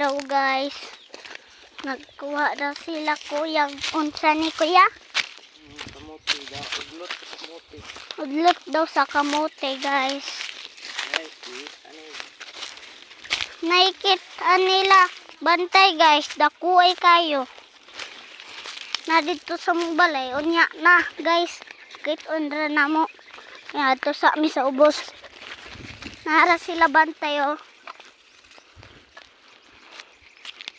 Hello guys, nagkuha na sila kuya. Unsa ni kuya? Kamote daw, udlot sa kamote. Udlot daw sa kamote guys. Guys, ano yun? Naikit nila. Bantay guys, dakuay kayo. Na dito sa balay, unya na guys. Kit undra na mo. Ya to sa mi sa ubos. Nara sila bantay oh.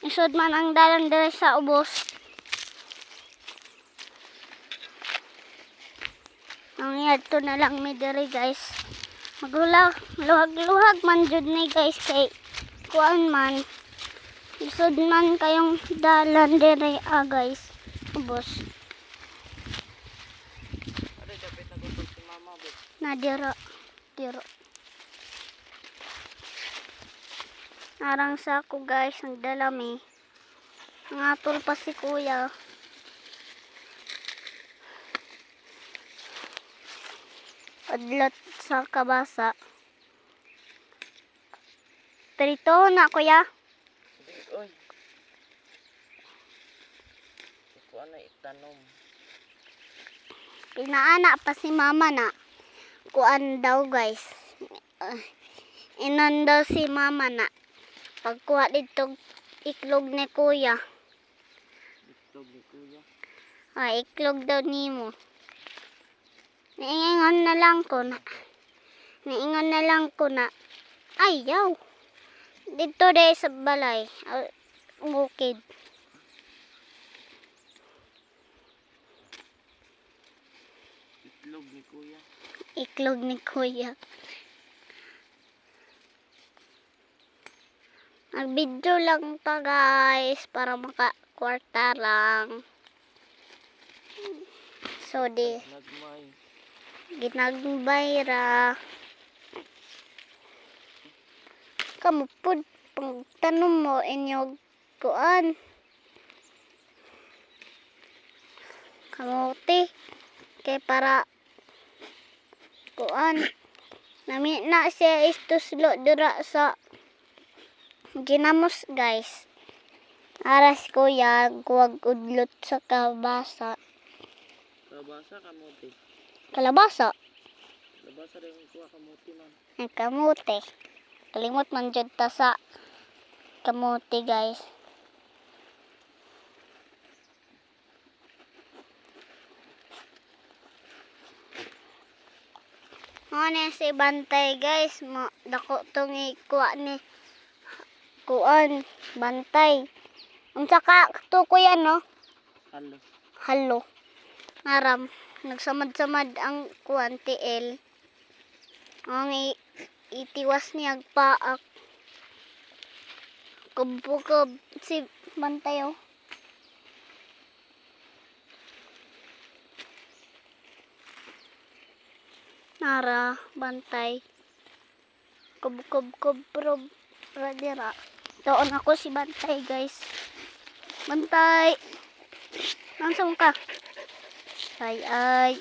Isod man ang dalan dire sa ubos. Ang yadto na lang mi dire guys. Luhag-luhag man jud ni guys kay kuan man. Isod man kayong dalan dire guys. Ubos. Ano dapat nagutom si mama ba? Na diro. Narang sa ako guys, ang dalami. Ngatol pa si kuya. Adlot sa kabasa. Prito na kuya. Hindi, oy. Ito ano itanom. Pinaana pa si mama na. Kuan daw guys. Inon daw si mama na. Pagkuha dito iklog ni kuya. Itlog ni kuya. Iklog daw nimo. Niingon na lang ko na. Ayaw. Dito day sa balay. Bukid. Itlog ni kuya. Iklog ni kuya. Nag-video lang pa guys para maka-kwarta lang. So di Nagmay. ginagbayra. Kamu pud pang tanom mo inyog kuan. Kamote kay para kuan. Nami na siya istuslo dira sa ginamos guys. Aras kuya kuwag udlot sa kabasa. Kalabasa kamote. Kalabasa. Kalabasa rin kuha kamote man. Ang kamote. Kalimot man jud ta sa kamote guys. Ano si bantay guys. Dako tong ikuha ni kuan bantay. Unsa ka to kuya no? Halo. Halo. Naram nagsamad-samad ang kuan TL. Ang itiwas niya agpaak. Kubukub si bantay oh. Nara bantay. Kub radira. Doon ako si bantay guys. Bantay. Nansang ka? Ay.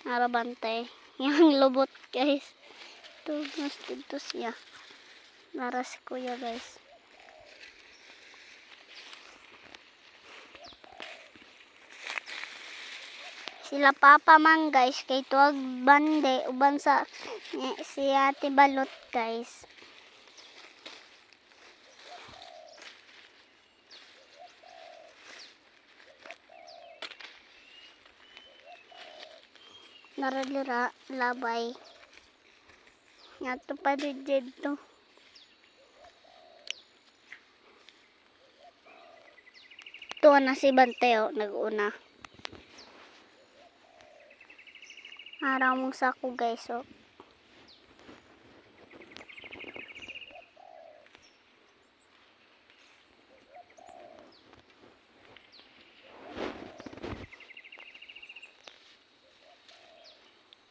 Nara bantay. Yang lubot guys. Ito mas dito siya. Nara si kuya guys. Sila papa man guys kay tuwag bande uban sa si ate balot guys. Naradira labay. Ngato pa dito. Ito na si Banteo nag-una. Araw mong sako guys oh.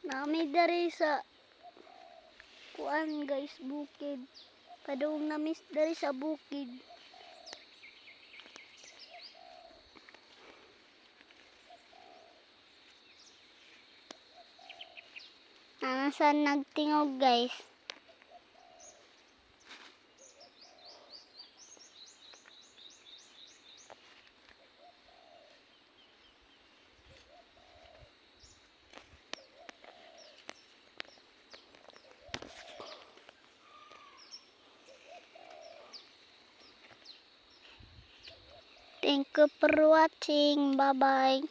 Nami dari sa kuan guys bukid. Padung namis dari sa bukid. Saan nagtingog guys? Thank you for watching. Bye-bye.